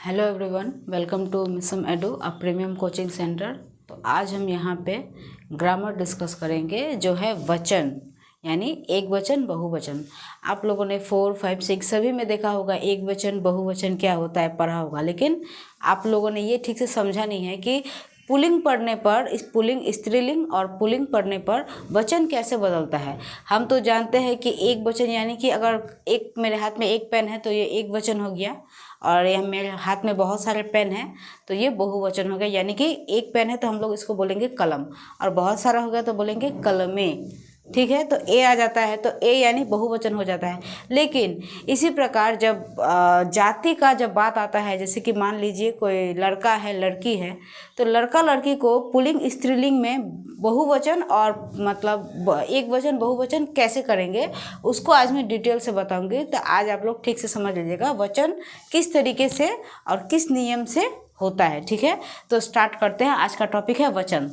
Hello everyone, welcome to Misam Edu a premium coaching centre. तो आज हम यहाँ पे ग्रामर डिस्कस करेंगे जो है वचन, यानी एक वचन बहुवचन। आप लोगों ने 4, 5, 6 सभी में देखा होगा एक वचन बहुवचन क्या होता है, पढ़ा होगा, लेकिन आप लोगों ने ये ठीक से समझा नहीं है कि पुल्लिंग पढ़ने पर, इस पुल्लिंग स्त्रीलिंग और पुल्लिंग पढ़ने पर वचन कैसे बदलता है। हम तो जानते हैं कि एक वचन यानी कि अगर एक मेरे हाथ में एक पेन है तो ये एक वचन हो गया, और यह मेरे हाथ में बहुत सारे पेन हैं तो ये बहुवचन हो गया। यानी कि एक पेन है तो हम लोग इसको बोलेंगे कलम, और बहुत सारा हो गया तो बोलेंगे कलमें। ठीक है, तो ए आ जाता है तो ए यानी बहुवचन हो जाता है। लेकिन इसी प्रकार जब जाति का जब बात आता है, जैसे कि मान लीजिए कोई लड़का है लड़की है, तो लड़का लड़की को पुल्लिंग स्त्रीलिंग में बहुवचन और मतलब एक वचन बहुवचन कैसे करेंगे उसको आज मैं डिटेल से बताऊंगी। तो आज आप लोग ठीक से समझ लीजिएगा वचन किस तरीके से और किस नियम से होता है। ठीक है, तो स्टार्ट करते हैं। आज का टॉपिक है वचन।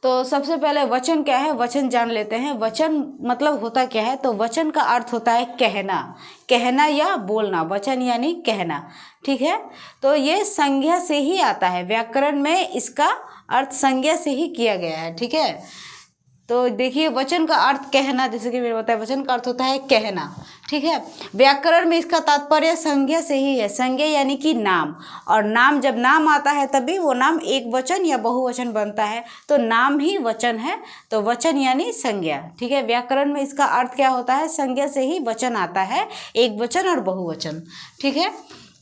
तो सबसे पहले वचन क्या है, वचन जान लेते हैं। वचन मतलब होता क्या है, तो वचन का अर्थ होता है कहना, कहना या बोलना। वचन यानी कहना। ठीक है, तो ये संज्ञा से ही आता है, व्याकरण में इसका अर्थ संज्ञा से ही किया गया है। ठीक है, तो देखिए वचन का अर्थ कहना, जैसे कि मैंने बताया वचन का अर्थ होता है कहना। ठीक है, व्याकरण में इसका तात्पर्य संज्ञा से ही है। संज्ञा यानी कि नाम, और नाम जब नाम आता है तभी वो नाम एक वचन या बहुवचन बनता है, तो नाम ही वचन है। तो वचन यानी संज्ञा। ठीक है, व्याकरण में इसका अर्थ क्या होता है, संज्ञा से ही वचन आता है, एक वचन और बहुवचन। ठीक है,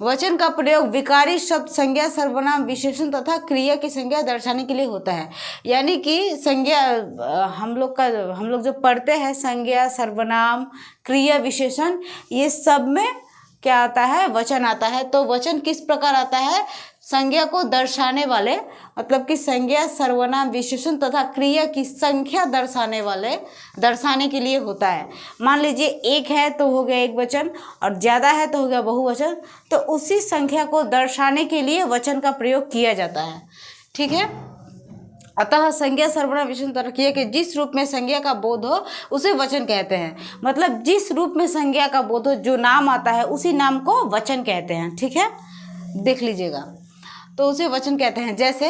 वचन का प्रयोग विकारी शब्द, संज्ञा, सर्वनाम, विशेषण तथा क्रिया की संज्ञा दर्शाने के लिए होता है। यानी कि संज्ञा हम लोग जो पढ़ते हैं, संज्ञा, सर्वनाम, क्रिया, विशेषण, ये सब में क्या आता है, वचन आता है। तो वचन किस प्रकार आता है, संज्ञा को दर्शाने वाले, मतलब कि संज्ञा, सर्वनाम, विशेषण तथा क्रिया की संख्या दर्शाने के लिए होता है। मान लीजिए एक है तो हो गया एक वचन, और ज़्यादा है तो हो गया बहुवचन। तो उसी संख्या को दर्शाने के लिए वचन का प्रयोग किया जाता है। ठीक है, अतः संज्ञा, सर्वनाम, विशेषण तथा क्रिया के जिस रूप में संज्ञा का बोध हो उसे वचन कहते हैं। मतलब जिस रूप में संज्ञा का बोध हो, जो नाम आता है उसी नाम को वचन कहते हैं। ठीक है, देख लीजिएगा, तो उसे वचन कहते हैं। जैसे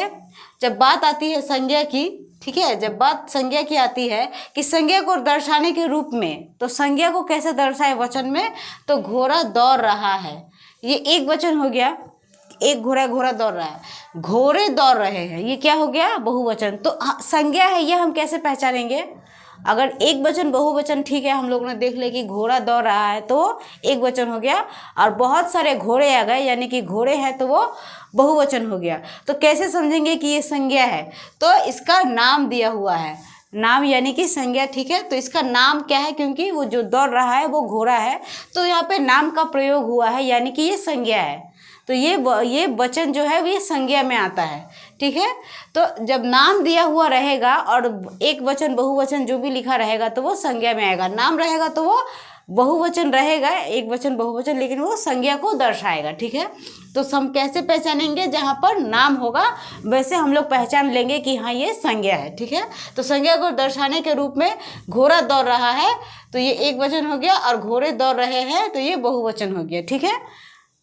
जब बात आती है संज्ञा की, ठीक है, जब बात संज्ञा की आती है कि संज्ञा को दर्शाने के रूप में, तो संज्ञा को कैसे दर्शाए वचन में, तो घोड़ा दौड़ रहा है, ये एक वचन हो गया। एक घोड़ा दौड़ रहा है, घोड़े दौड़ रहे हैं, ये क्या हो गया, बहुवचन। तो संज्ञा है, ये हम कैसे पहचानेंगे। अगर एक वचन बहुवचन, ठीक है, हम लोगों ने देख लिया कि घोड़ा दौड़ रहा है तो एक वचन हो गया, और बहुत सारे घोड़े आ गए यानी कि घोड़े हैं तो वो बहुवचन हो गया। तो कैसे समझेंगे कि ये संज्ञा है, तो इसका नाम दिया हुआ है, नाम यानी कि संज्ञा। ठीक है, तो इसका नाम क्या है, क्योंकि वो जो दौड़ रहा है वो घोड़ा है, तो यहाँ पे नाम का प्रयोग हुआ है, यानी कि ये संज्ञा है। तो ये वचन जो है ये संज्ञा में आता है। ठीक है, तो जब नाम दिया हुआ रहेगा और एक वचन बहुवचन जो भी लिखा रहेगा तो वो संज्ञा में आएगा। नाम रहेगा तो वो बहुवचन रहेगा, एक वचन बहुवचन, लेकिन वो संज्ञा को दर्शाएगा। ठीक है, तो हम कैसे पहचानेंगे, जहाँ पर नाम होगा वैसे हम लोग पहचान लेंगे कि हाँ ये संज्ञा है। ठीक है, तो संज्ञा को दर्शाने के रूप में घोड़ा दौड़ रहा है तो ये एक वचन हो गया, और घोड़े दौड़ रहे हैं तो ये बहुवचन हो गया। ठीक है,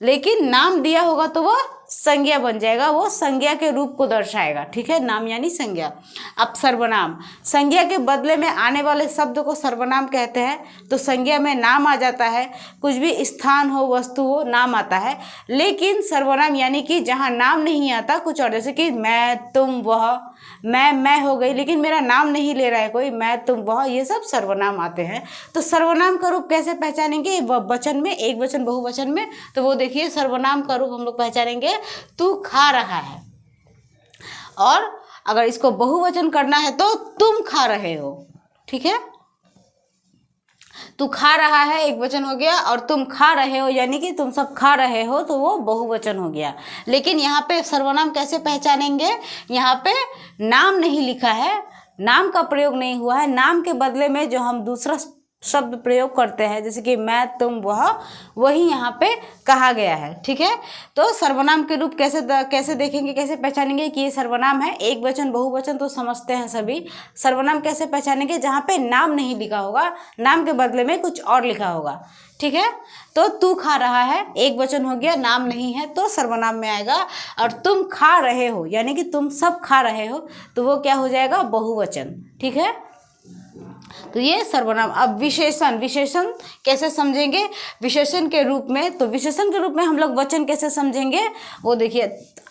लेकिन नाम दिया होगा तो वह संज्ञा बन जाएगा, वो संज्ञा के रूप को दर्शाएगा। ठीक है, नाम यानी संज्ञा। अब सर्वनाम, संज्ञा के बदले में आने वाले शब्द को सर्वनाम कहते हैं। तो संज्ञा में नाम आ जाता है, कुछ भी स्थान हो, वस्तु हो, नाम आता है। लेकिन सर्वनाम यानी कि जहाँ नाम नहीं आता, कुछ और, जैसे कि मैं, तुम, वह, मैं हो गई, लेकिन मेरा नाम नहीं ले रहा है कोई, मैं, तुम, वह, ये सब सर्वनाम आते हैं। तो सर्वनाम का रूप कैसे पहचानेंगे, वचन में, एक वचन बहुवचन में, तो वो देखिए सर्वनाम का रूप हम लोग पहचानेंगे, तू खा रहा है। और अगर इसको बहुवचन करना है तो तुम खा रहे हो। ठीक है, तू खा रहा है एक वचन हो गया, और तुम खा रहे हो यानी कि तुम सब खा रहे हो, तो वो बहुवचन हो गया। लेकिन यहाँ पे सर्वनाम कैसे पहचानेंगे, यहाँ पे नाम नहीं लिखा है, नाम का प्रयोग नहीं हुआ है। नाम के बदले में जो हम दूसरा शब्द प्रयोग करते हैं, जैसे कि मैं, तुम, वह, वही यहाँ पे कहा गया है। ठीक है, तो सर्वनाम के रूप कैसे देखेंगे, कैसे पहचानेंगे कि ये सर्वनाम है। एक वचन बहुवचन तो समझते हैं सभी। सर्वनाम कैसे पहचानेंगे, जहाँ पे नाम नहीं लिखा होगा, नाम के बदले में कुछ और लिखा होगा। ठीक है, तो तू खा रहा है एक वचन हो गया, नाम नहीं है तो सर्वनाम में आएगा। और तुम खा रहे हो यानी कि तुम सब खा रहे हो, तो वो क्या हो जाएगा, बहुवचन। ठीक है, तो ये सर्वनाम। अब विशेषण कैसे समझेंगे विशेषण के रूप में, तो विशेषण के रूप में हम लोग वचन कैसे समझेंगे वो देखिए,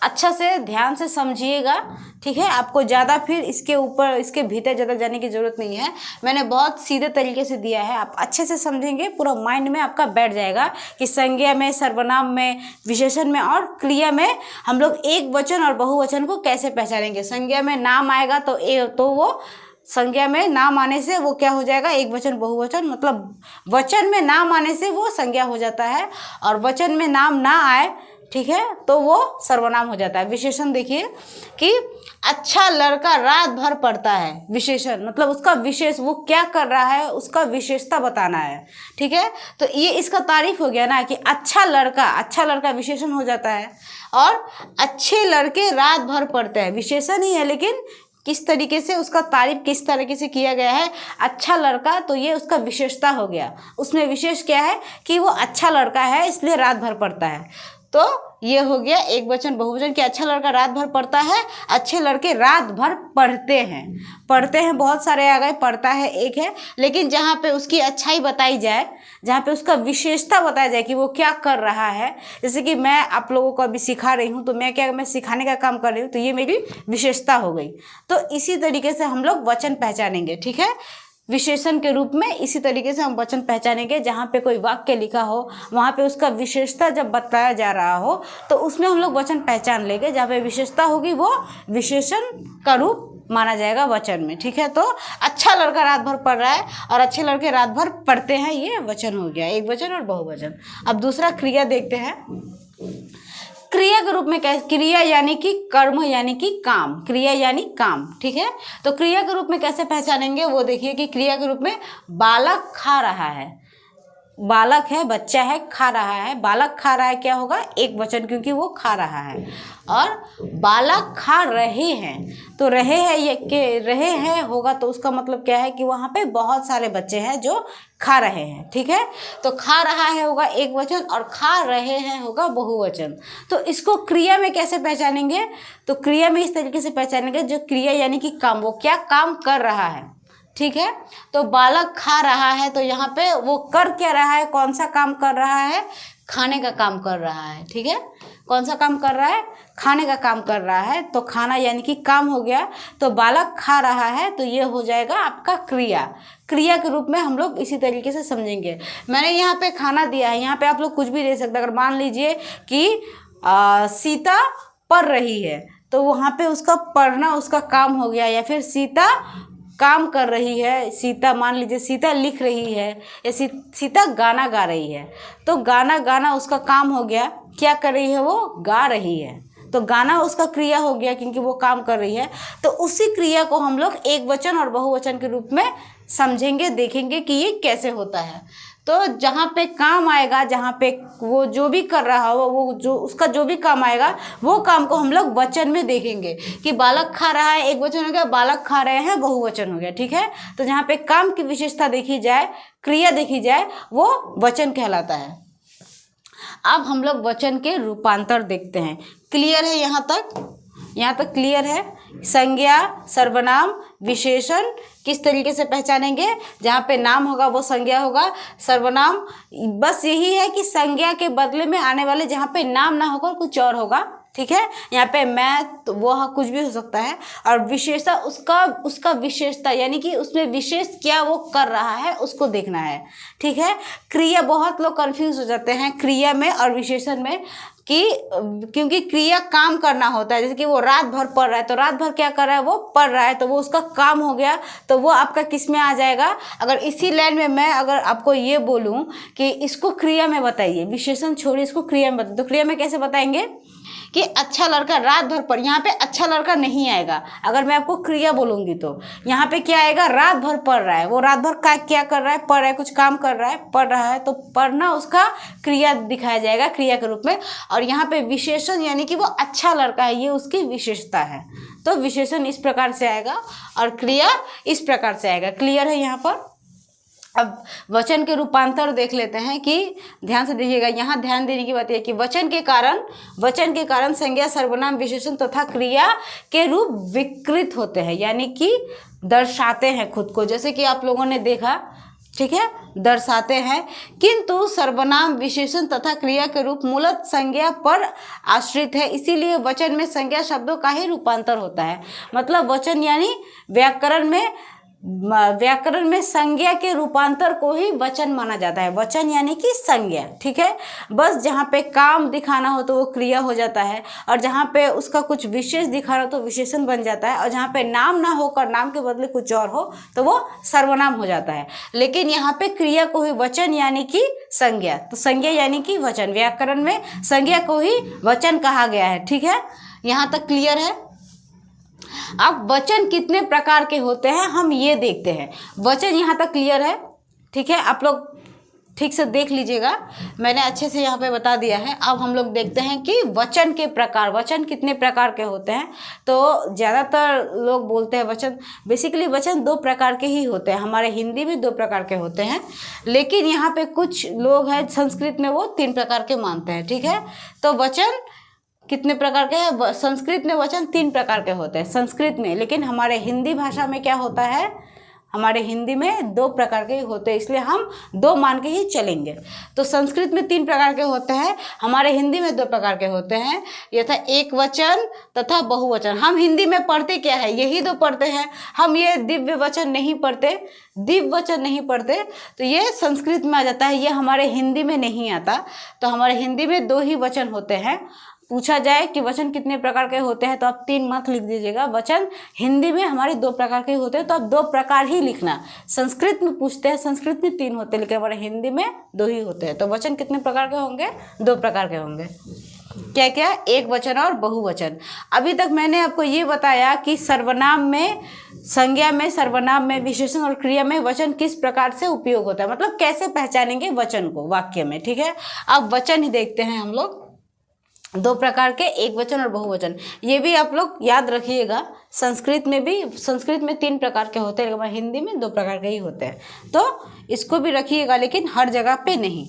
अच्छा से ध्यान से समझिएगा। ठीक है, आपको ज़्यादा फिर इसके ऊपर इसके भीतर ज़्यादा जाने की ज़रूरत नहीं है, मैंने बहुत सीधे तरीके से दिया है। आप अच्छे से समझेंगे, पूरा माइंड में आपका बैठ जाएगा कि संज्ञा में, सर्वनाम में, विशेषण में और क्रिया में हम लोग एक वचन और बहुवचन को कैसे पहचानेंगे। संज्ञा में नाम आएगा तो वो संज्ञा में नाम आने से वो क्या हो जाएगा, एक वचन बहुवचन, मतलब वचन में नाम आने से वो संज्ञा हो जाता है, और वचन में नाम ना आए, ठीक है, तो वो सर्वनाम हो जाता है। विशेषण देखिए कि अच्छा लड़का रात भर पढ़ता है, विशेषण मतलब उसका विशेष, वो क्या कर रहा है उसका विशेषता बताना है। ठीक है, तो ये इसका तारीफ हो गया ना कि अच्छा लड़का विशेषण हो जाता है। और अच्छे लड़के रात भर पढ़ते हैं, विशेषण ही है, लेकिन किस तरीके से उसका तारीफ किस तरीके से किया गया है, अच्छा लड़का, तो ये उसका विशेषता हो गया। उसमें विशेष क्या है कि वो अच्छा लड़का है इसलिए रात भर पढ़ता है। तो ये हो गया एक वचन बहुवचन कि अच्छा लड़का रात भर पढ़ता है, अच्छे लड़के रात भर पढ़ते हैं बहुत सारे आ गए, पढ़ता है एक है, लेकिन जहाँ पे उसकी अच्छाई बताई जाए, जहाँ पे उसका विशेषता बताया जाए कि वो क्या कर रहा है, जैसे कि मैं आप लोगों को अभी सिखा रही हूँ, तो मैं सिखाने का काम कर रही हूँ, तो ये मेरी विशेषता हो गई। तो इसी तरीके से हम लोग वचन पहचानेंगे। ठीक है, विशेषण के रूप में इसी तरीके से हम वचन पहचानेंगे, जहाँ पे कोई वाक्य लिखा हो वहाँ पे उसका विशेषता जब बताया जा रहा हो तो उसमें हम लोग वचन पहचान लेंगे, जहाँ पे विशेषता होगी वो विशेषण का रूप माना जाएगा वचन में। ठीक है, तो अच्छा लड़का रात भर पढ़ रहा है और अच्छे लड़के रात भर पढ़ते हैं, ये वचन हो गया, एक वचन और बहुवचन। अब दूसरा क्रिया देखते हैं। क्रिया के रूप में कैसे, क्रिया यानी कि कर्म यानी कि काम, क्रिया यानी काम। ठीक है, तो क्रिया के रूप में कैसे पहचानेंगे वो देखिए कि क्रिया के रूप में बालक खा रहा है, बालक है, बच्चा है, खा रहा है, बालक खा रहा है क्या होगा, एक वचन, क्योंकि वो खा रहा है। और बालक खा रहे हैं, तो रहे हैं ये के रहे हैं होगा, तो उसका मतलब क्या है कि वहाँ पे बहुत सारे बच्चे हैं जो खा रहे हैं। ठीक है, तो खा रहा है होगा एक वचन और खा रहे हैं होगा बहुवचन। तो इसको क्रिया में कैसे पहचानेंगे, तो क्रिया में इस तरीके से पहचानेंगे, जो क्रिया यानी कि काम, वो क्या काम कर रहा है। ठीक है, तो बालक खा रहा है, तो यहाँ पे वो कर क्या रहा है, कौन सा काम कर रहा है, खाने का काम कर रहा है। ठीक है, कौन सा काम कर रहा है, खाने का काम कर रहा है, तो खाना यानी कि काम हो गया। तो बालक खा रहा है, तो ये हो जाएगा आपका क्रिया। क्रिया के रूप में हम लोग इसी तरीके से समझेंगे। मैंने यहाँ पे खाना दिया है, यहाँ पे आप लोग कुछ भी दे सकते। अगर मान लीजिए कि सीता पढ़ रही है, तो वहाँ पे उसका पढ़ना उसका काम हो गया, या फिर सीता काम कर रही है, सीता मान लीजिए सीता लिख रही है, या सीता गाना गा रही है, तो गाना उसका काम हो गया। क्या कर रही है, वो गा रही है, तो गाना उसका क्रिया हो गया क्योंकि वो काम कर रही है। तो उसी क्रिया को हम लोग एक वचन और बहुवचन के रूप में समझेंगे, देखेंगे कि ये कैसे होता है। तो जहाँ पे काम आएगा, जहाँ पे वो जो भी कर रहा हो, वो जो उसका जो भी काम आएगा, वो काम को हम लोग वचन में देखेंगे कि बालक खा रहा है एक वचन हो गया, बालक खा रहे हैं बहुवचन हो गया। ठीक है, तो जहाँ पे काम की विशेषता देखी जाए, क्रिया देखी जाए, वो वचन कहलाता है। अब हम लोग वचन के रूपांतर देखते हैं। क्लियर है यहाँ तक क्लियर है। संज्ञा, सर्वनाम, विशेषण किस तरीके से पहचानेंगे, जहाँ पे नाम होगा वो संज्ञा होगा, सर्वनाम बस यही है कि संज्ञा के बदले में आने वाले जहाँ पे नाम ना होगा कुछ और होगा। ठीक है, यहाँ पे मैं, तो वो कुछ भी हो सकता है। और विशेषता उसका विशेषता यानी कि उसमें विशेष क्या वो कर रहा है उसको देखना है। ठीक है, क्रिया बहुत लोग कंफ्यूज हो जाते हैं क्रिया में और विशेषण में। कि क्योंकि क्रिया काम करना होता है, जैसे कि वो रात भर पढ़ रहा है तो रात भर क्या कर रहा है, वो पढ़ रहा है, तो वो उसका काम हो गया, तो वो आपका किस में आ जाएगा। अगर इसी लाइन में मैं अगर आपको ये बोलूं कि इसको क्रिया में बताइए, विशेषण छोड़िए, इसको क्रिया में बताइए, तो क्रिया में कैसे बताएंगे कि अच्छा लड़का रात भर पढ़, यहाँ पे अच्छा लड़का नहीं आएगा। अगर मैं आपको क्रिया बोलूंगी तो यहाँ पे क्या आएगा, रात भर पढ़ रहा है, वो रात भर क्या कर रहा है, पढ़ रहा है, कुछ काम कर रहा है, पढ़ रहा है, तो पढ़ना उसका क्रिया दिखाया जाएगा क्रिया के रूप में। और यहाँ पे विशेषण यानी कि वो अच्छा लड़का है, ये उसकी विशेषता है, तो विशेषण इस प्रकार से आएगा और क्रिया इस प्रकार से आएगा। क्लियर है यहाँ पर। अब वचन के रूपांतर देख लेते हैं कि ध्यान से देखिएगा, यहाँ ध्यान देने की बात यह कि वचन के कारण संज्ञा, सर्वनाम, विशेषण तथा क्रिया के रूप विकृत होते हैं, यानी कि दर्शाते हैं खुद को, जैसे कि आप लोगों ने देखा, ठीक है, दर्शाते हैं। किंतु सर्वनाम, विशेषण तथा क्रिया के रूप मूलतः संज्ञा पर आश्रित है, इसीलिए वचन में संज्ञा शब्दों का ही रूपांतर होता है। मतलब वचन यानी व्याकरण में संज्ञा के रूपांतर को ही वचन माना जाता है। वचन यानी कि संज्ञा, ठीक है। बस जहाँ पे काम दिखाना हो तो वो क्रिया हो जाता है, और जहाँ पे उसका कुछ विशेष दिखाना हो तो विशेषण बन जाता है, और जहाँ पे नाम ना होकर नाम के बदले कुछ और हो तो वो सर्वनाम हो जाता है। लेकिन यहाँ पे क्रिया को ही वचन यानी कि संज्ञा, तो संज्ञा यानी कि वचन, व्याकरण में संज्ञा को ही वचन कहा गया है, ठीक है। यहाँ तक क्लियर है। अब वचन कितने प्रकार के होते हैं हम ये देखते हैं। वचन यहाँ तक क्लियर है, ठीक है, आप लोग ठीक से देख लीजिएगा, मैंने अच्छे से यहाँ पे बता दिया है। अब हम लोग देखते हैं कि वचन के प्रकार, वचन कितने प्रकार के होते हैं। तो ज़्यादातर लोग बोलते हैं वचन, बेसिकली वचन 2 प्रकार के ही होते हैं, हमारे हिंदी में 2 प्रकार के होते हैं, लेकिन यहाँ पे कुछ लोग हैं संस्कृत में वो 3 प्रकार के मानते हैं, ठीक है। तो वचन कितने प्रकार के हैं, संस्कृत में वचन 3 प्रकार के होते हैं संस्कृत में, लेकिन हमारे हिंदी भाषा में क्या होता है, हमारे हिंदी में 2 प्रकार के होते हैं, इसलिए हम 2 मान के ही चलेंगे। तो संस्कृत में 3 प्रकार के होते हैं, हमारे हिंदी में 2 प्रकार के होते हैं, यथा एक वचन तथा बहुवचन। हम हिंदी में पढ़ते क्या है, यही 2 पढ़ते हैं, हम ये दिव्य वचन नहीं पढ़ते, दिव्य वचन नहीं पढ़ते, तो ये संस्कृत में आ जाता है, ये हमारे हिंदी में नहीं आता। तो हमारे हिंदी में 2 ही वचन होते हैं। पूछा जाए कि वचन कितने प्रकार के होते हैं तो आप 3 मत लिख दीजिएगा, वचन हिंदी में हमारे 2 प्रकार के होते हैं, तो आप 2 प्रकार ही लिखना। संस्कृत में पूछते हैं, संस्कृत में 3 होते हैं, लेकिन हमारे हिंदी में 2 ही होते हैं। तो वचन कितने प्रकार के होंगे, 2 प्रकार के होंगे। क्या क्या, एक वचन और बहुवचन। अभी तक मैंने आपको ये बताया कि सर्वनाम में, संज्ञा में, सर्वनाम में, विशेषण और क्रिया में वचन किस प्रकार से उपयोग होता है, मतलब कैसे पहचानेंगे वचन को वाक्य में, ठीक है। अब वचन ही देखते हैं हम लोग, 2 प्रकार के, एक वचन और बहुवचन। ये भी आप लोग याद रखिएगा, संस्कृत में 3 प्रकार के होते हैं, लेकिन हिंदी में 2 प्रकार के ही होते हैं, तो इसको भी रखिएगा, लेकिन हर जगह पे नहीं।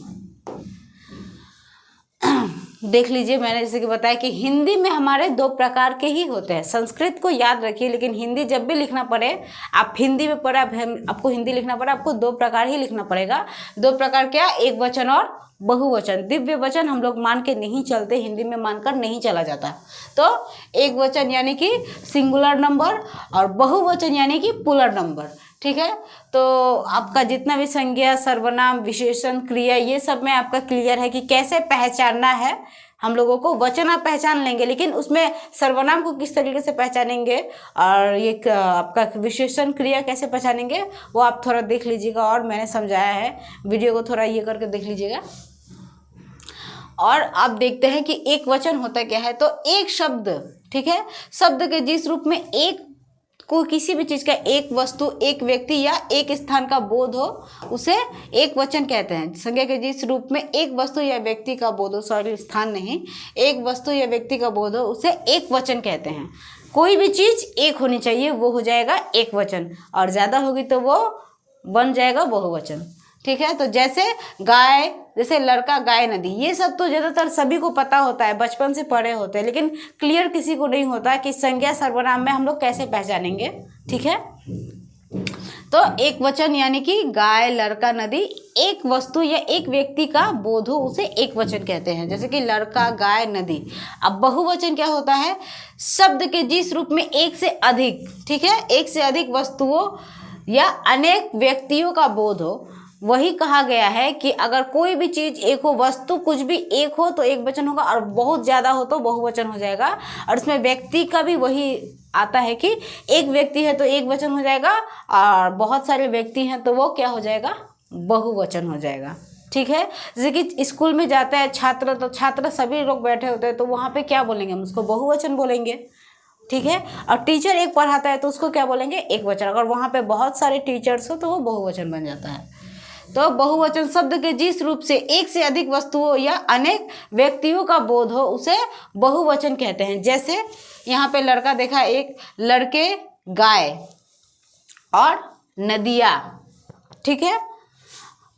देख लीजिए, मैंने जैसे कि बताया कि हिंदी में हमारे 2 प्रकार के ही होते हैं। संस्कृत को याद रखिए, लेकिन हिंदी जब भी लिखना पड़े, आप हिंदी में पढ़े, आपको हिंदी लिखना पड़े, आपको 2 प्रकार ही लिखना पड़ेगा। 2 प्रकार क्या, एक वचन और बहुवचन। दिव्य वचन हम लोग मान के नहीं चलते, हिंदी में मानकर नहीं चला जाता। तो एक वचन यानी कि सिंगुलर नंबर, और बहुवचन यानी कि पुलर नंबर, ठीक है। तो आपका जितना भी संज्ञा, सर्वनाम, विशेषण, क्रिया, ये सब में आपका क्लियर है कि कैसे पहचानना है हम लोगों को। वचन आप पहचान लेंगे, लेकिन उसमें सर्वनाम को किस तरीके से पहचानेंगे और ये आपका विशेषण, क्रिया कैसे पहचानेंगे, वो आप थोड़ा देख लीजिएगा, और मैंने समझाया है, वीडियो को थोड़ा ये करके देख लीजिएगा। और आप देखते हैं कि एक वचन होता क्या है, तो एक शब्द, ठीक है, शब्द के जिस रूप में एक को किसी भी चीज़ का, एक वस्तु, एक व्यक्ति या एक स्थान का बोध हो, उसे एक वचन कहते हैं। संज्ञा के जिस रूप में एक वस्तु या व्यक्ति का बोध हो, सॉरी स्थान नहीं, एक वस्तु या व्यक्ति का बोध हो, उसे एक वचन कहते हैं। कोई भी चीज़ एक होनी चाहिए, वो हो जाएगा एक वचन, और ज़्यादा होगी तो वो बन जाएगा बहुवचन, ठीक है। तो जैसे गाय, जैसे लड़का, गाय, नदी, ये सब तो ज़्यादातर सभी को पता होता है, बचपन से पढ़े होते हैं, लेकिन क्लियर किसी को नहीं होता कि संज्ञा सर्वनाम में हम लोग कैसे पहचानेंगे, ठीक है। तो एक वचन यानी कि गाय, लड़का, नदी, एक वस्तु या एक व्यक्ति का बोध हो, उसे एक वचन कहते हैं, जैसे कि लड़का, गाय, नदी। अब बहुवचन क्या होता है, शब्द के जिस रूप में एक से अधिक, ठीक है, एक से अधिक वस्तुओं या अनेक व्यक्तियों का बोध हो, वही कहा गया है कि अगर कोई भी चीज एक हो, वस्तु कुछ भी एक हो तो एक वचन होगा, और बहुत ज्यादा हो तो बहुवचन हो जाएगा। और इसमें व्यक्ति का भी वही आता है कि एक व्यक्ति है तो एक वचन हो जाएगा, और बहुत सारे व्यक्ति हैं तो वो क्या हो जाएगा, बहुवचन हो जाएगा। ठीक है, जैसे कि स्कूल में जाता है छात्र, तो छात्र सभी लोग बैठे होते हैं तो वहाँ पे क्या बोलेंगे, हम उसको बहुवचन बोलेंगे। ठीक है, और टीचर एक पढ़ाता है तो उसको क्या बोलेंगे, एक वचन। अगर वहाँ पे बहुत सारे टीचर्स हो तो वो बहुवचन बन जाता है। तो बहुवचन शब्द के जिस रूप से एक से अधिक वस्तुओं या अनेक व्यक्तियों का बोध हो उसे बहुवचन कहते हैं। जैसे यहाँ पे लड़का देखा, एक लड़के, गाय और नदियाँ। ठीक है,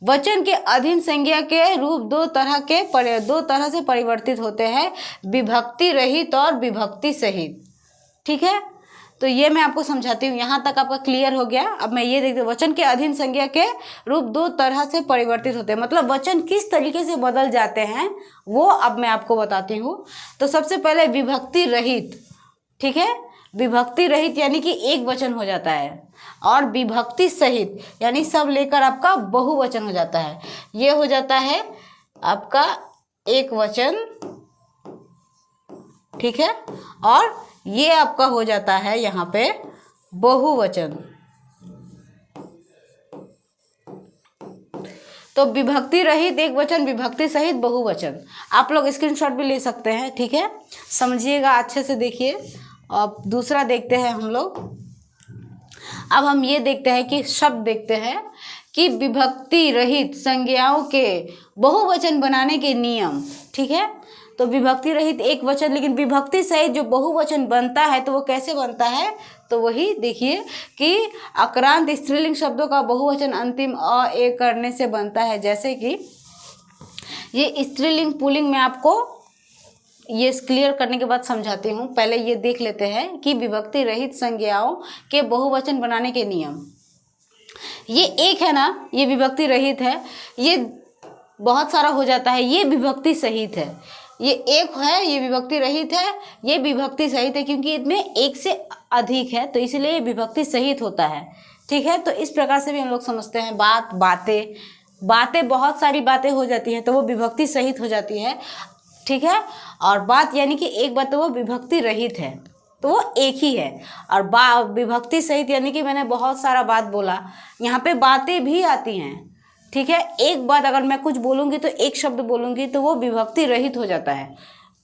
वचन के अधीन संज्ञा के रूप दो तरह से परिवर्तित होते हैं, विभक्ति रहित और विभक्ति सहित। ठीक है, तो ये मैं आपको समझाती हूँ, यहाँ तक आपका क्लियर हो गया। अब मैं ये देखती हूँ, वचन के अधीन संज्ञा के रूप दो तरह से परिवर्तित होते हैं, मतलब वचन किस तरीके से बदल जाते हैं वो अब मैं आपको बताती हूँ। तो सबसे पहले विभक्ति रहित। ठीक है, विभक्ति रहित यानी कि एक वचन हो जाता है, और विभक्ति सहित यानी सब लेकर आपका बहुवचन हो जाता है। ये हो जाता है आपका एक वचन। ठीक है, और ये आपका हो जाता है यहाँ पे बहुवचन। तो विभक्ति रहित एक वचन, विभक्ति सहित बहुवचन। आप लोग स्क्रीनशॉट भी ले सकते हैं। ठीक है, समझिएगा, अच्छे से देखिए। अब दूसरा देखते हैं हम लोग। अब हम ये देखते हैं कि शब्द देखते हैं कि विभक्ति रहित संज्ञाओं के बहुवचन बनाने के नियम। ठीक है, तो विभक्ति रहित एक वचन, लेकिन विभक्ति सहित जो बहुवचन बनता है तो वो कैसे बनता है, तो वही देखिए कि अक्रांत स्त्रीलिंग शब्दों का बहुवचन अंतिम अ ए करने से बनता है। जैसे कि ये स्त्रीलिंग पुल्लिंग में आपको ये क्लियर करने के बाद समझाती हूँ। पहले ये देख लेते हैं कि विभक्ति रहित संज्ञाओं के बहुवचन बनाने के नियम। ये एक है ना, ये विभक्ति रहित है, ये बहुत सारा हो जाता है, ये विभक्ति सहित है। ये एक है, ये विभक्ति रहित है, ये विभक्ति सहित है, क्योंकि इसमें एक से अधिक है तो इसलिए ये विभक्ति सहित होता है। ठीक है, तो इस प्रकार से भी हम लोग समझते हैं। बातें बहुत सारी बातें हो जाती हैं तो वो विभक्ति सहित हो जाती है। ठीक है, और बात यानी कि एक बात, तो वो विभक्ति रहित है, तो वो एक ही है। और विभक्ति सहित यानी कि मैंने बहुत सारा बात बोला, यहाँ पे बातें भी आती हैं। ठीक है, एक बात अगर मैं कुछ बोलूँगी तो एक शब्द बोलूँगी तो वो विभक्ति रहित हो जाता है।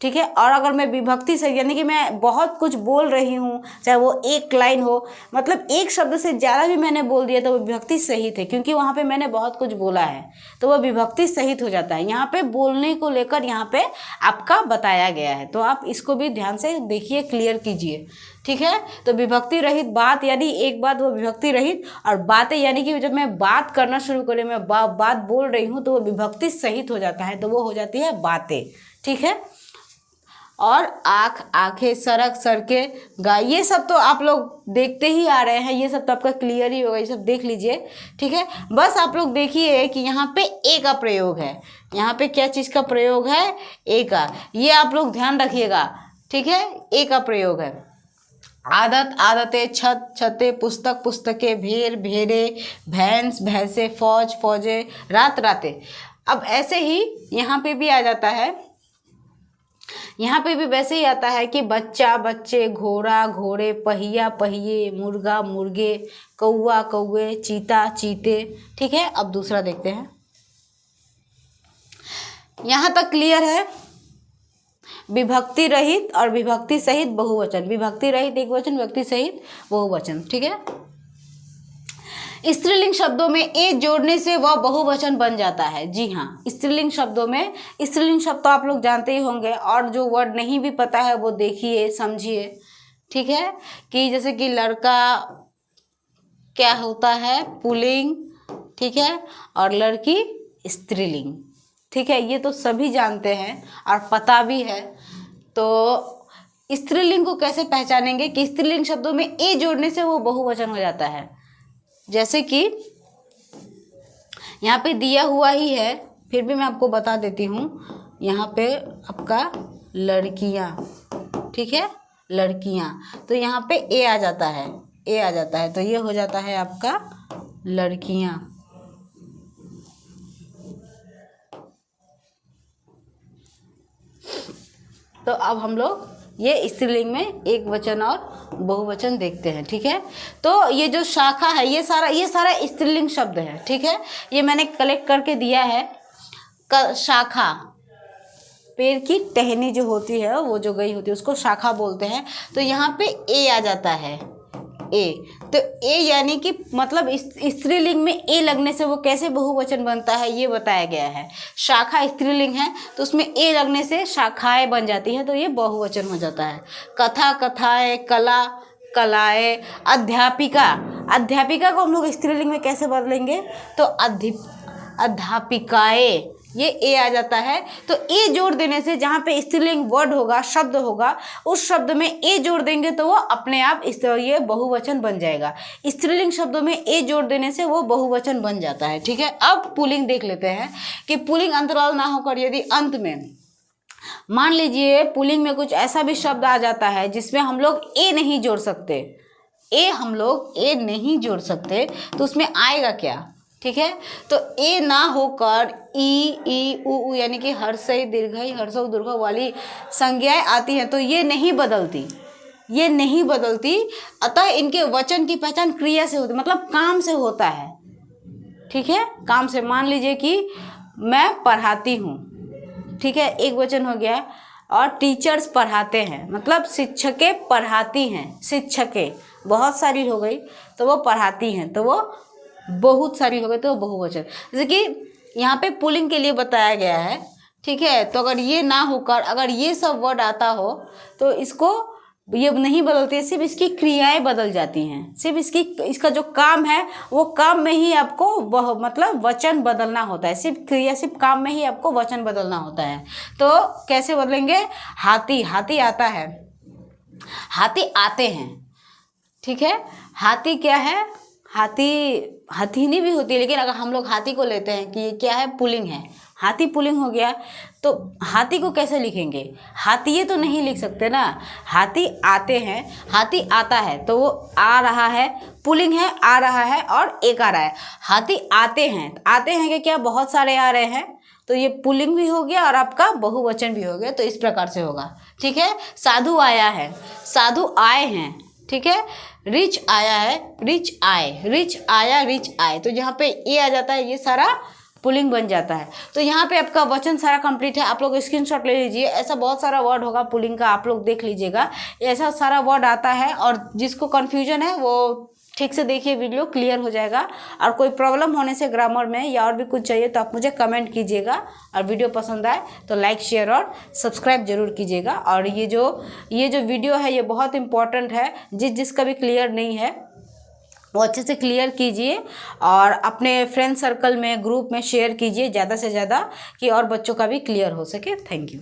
ठीक है, और अगर मैं विभक्ति से यानी कि मैं बहुत कुछ बोल रही हूँ, चाहे वो एक लाइन हो, मतलब एक शब्द से ज़्यादा भी मैंने बोल दिया तो वो विभक्ति सहित है, क्योंकि वहाँ पे मैंने बहुत कुछ बोला है तो वो विभक्ति सहित हो जाता है। यहाँ पे बोलने को लेकर यहाँ पे आपका बताया गया है, तो आप इसको भी ध्यान से देखिए, क्लियर कीजिए। ठीक है, तो विभक्ति रहित बात यानी एक बात, वो विभक्ति रहित, और बातें यानी कि जब मैं बात करना शुरू करूँ, मैं बात बोल रही हूँ तो वो विभक्ति सहित हो जाता है, तो वो हो जाती है बातें। ठीक है, और आँख, आँखें, सड़क, सड़कें, गाय, ये सब तो आप लोग देखते ही आ रहे हैं, ये सब तो आपका क्लियर ही होगा, ये सब देख लीजिए। ठीक है, बस आप लोग देखिए कि यहाँ पे ए का प्रयोग है, यहाँ पे क्या चीज़ का प्रयोग है, ए का, ये आप लोग ध्यान रखिएगा। ठीक है, ए का प्रयोग है। आदत, आदतें, छत, छतें, पुस्तक, पुस्तकें, भेड़, भेड़े, भैंस, भैंसे, फौज, फौजें, रात, रातें। अब ऐसे ही यहाँ पे भी आ जाता है, यहाँ पे भी वैसे ही आता है कि बच्चा, बच्चे, घोड़ा, घोड़े, पहिया, पहिए, मुर्गा, मुर्गे, कौआ, कौए, चीता, चीते। ठीक है, अब दूसरा देखते हैं। यहाँ तक क्लियर है। विभक्ति रहित और विभक्ति सहित बहुवचन, विभक्ति रहित एक वचन, विभक्ति सहित बहुवचन। ठीक है, स्त्रीलिंग शब्दों में ए जोड़ने से वह बहुवचन बन जाता है। जी हाँ, स्त्रीलिंग शब्दों में, स्त्रीलिंग शब्द तो आप लोग जानते ही होंगे, और जो वर्ड नहीं भी पता है वो देखिए, समझिए। ठीक है, कि जैसे कि लड़का क्या होता है, पुल्लिंग। ठीक है, और लड़की स्त्रीलिंग। ठीक है, ये तो सभी जानते हैं और पता भी है। तो स्त्रीलिंग को कैसे पहचानेंगे कि स्त्रीलिंग शब्दों में ए जोड़ने से वो बहुवचन हो जाता है। जैसे कि यहाँ पे दिया हुआ ही है, फिर भी मैं आपको बता देती हूँ। यहाँ पे आपका लड़कियाँ। ठीक है, लड़कियाँ, तो यहाँ पे ए आ जाता है, ए आ जाता है, तो ये हो जाता है आपका लड़कियाँ। तो अब हम लोग ये स्त्रीलिंग में एक वचन और बहुवचन देखते हैं। ठीक है, तो ये जो शाखा है ये सारा स्त्रीलिंग शब्द है। ठीक है, ये मैंने कलेक्ट करके दिया है। शाखा, पेड़ की टहनी जो होती है वो जो गई होती है उसको शाखा बोलते हैं। तो यहाँ पे ए आ जाता है, ए। तो ए यानी कि मतलब स्त्रीलिंग में ए लगने से वो कैसे बहुवचन बनता है ये बताया गया है। शाखा स्त्रीलिंग है तो उसमें ए लगने से शाखाएं बन जाती हैं, तो ये बहुवचन हो जाता है। कथा, कथाएं, कला, कलाएं। अध्यापिका, अध्यापिका को हम लोग स्त्रीलिंग में कैसे बदलेंगे? तो अध्यापिकाएं, ये ए आ जाता है। तो ए जोड़ देने से जहाँ पे स्त्रीलिंग वर्ड होगा, शब्द होगा, उस शब्द में ए जोड़ देंगे तो वो अपने आप ये बहुवचन बन जाएगा। स्त्रीलिंग शब्दों में ए जोड़ देने से वो बहुवचन बन जाता है। ठीक है, अब पुल्लिंग देख लेते हैं कि पुल्लिंग अंतराल ना होकर यदि अंत में, मान लीजिए पुल्लिंग में कुछ ऐसा भी शब्द आ जाता है जिसमें हम लोग ए नहीं जोड़ सकते, हम लोग ए नहीं जोड़ सकते, तो उसमें आएगा क्या? ठीक है, तो ए ना होकर ई उ यानी कि हर्षई दीर्घई हर्षौ दीर्घौ वाली संज्ञाएं आती हैं, तो ये नहीं बदलती, अतः इनके वचन की पहचान क्रिया से होती, मतलब काम से होता है। ठीक है, काम से। मान लीजिए कि मैं पढ़ाती हूँ, ठीक है, एक वचन हो गया। और टीचर्स पढ़ाते हैं, मतलब शिक्षकें पढ़ाती हैं, शिक्षकें बहुत सारी हो गई तो वो पढ़ाती हैं, तो वो बहुत सारी हो गई तो बहुवचन। जैसे कि यहाँ पे पुल्लिंग के लिए बताया गया है। ठीक है, तो अगर ये ना होकर अगर ये सब वर्ड आता हो तो इसको ये नहीं बदलती, सिर्फ इसकी क्रियाएं बदल जाती हैं, सिर्फ इसका जो काम है वो काम में ही आपको वह मतलब वचन बदलना होता है, सिर्फ काम में ही आपको वचन बदलना होता है। तो कैसे बदलेंगे? हाथी, हाथी आता है, हाथी आते हैं। ठीक है, हाथी क्या है? हथिनी भी होती है, लेकिन अगर हम लोग हाथी को लेते हैं कि ये क्या है? पुल्लिंग है, हाथी पुल्लिंग हो गया। तो हाथी को कैसे लिखेंगे? हाथी ये तो नहीं लिख सकते ना। हाथी आते हैं, हाथी आता है, तो वो आ रहा है, पुल्लिंग है, आ रहा है और एक आ रहा है। हाथी आते हैं कि क्या बहुत सारे आ रहे हैं, तो ये पुल्लिंग भी हो गया और आपका बहुवचन भी हो गया। तो इस प्रकार से होगा। ठीक है, साधु आया है, साधु आए हैं। ठीक है, रिच आया है, रिच आए, रिच आया, रिच आए। तो जहाँ पे ए आ जाता है ये सारा पुल्लिंग बन जाता है। तो यहाँ पे आपका वचन सारा कंप्लीट है। आप लोग स्क्रीनशॉट ले लीजिए, ऐसा बहुत सारा वर्ड होगा पुल्लिंग का, आप लोग देख लीजिएगा, ऐसा सारा वर्ड आता है। और जिसको कन्फ्यूजन है वो ठीक से देखिए, वीडियो क्लियर हो जाएगा। और कोई प्रॉब्लम होने से ग्रामर में या और भी कुछ चाहिए तो आप मुझे कमेंट कीजिएगा। और वीडियो पसंद आए तो लाइक, शेयर और सब्सक्राइब जरूर कीजिएगा। और ये जो वीडियो है ये बहुत इंपॉर्टेंट है, जिसका भी क्लियर नहीं है वो अच्छे से क्लियर कीजिए और अपने फ्रेंड सर्कल में, ग्रुप में शेयर कीजिए ज़्यादा से ज़्यादा, कि और बच्चों का भी क्लियर हो सके। Thank you.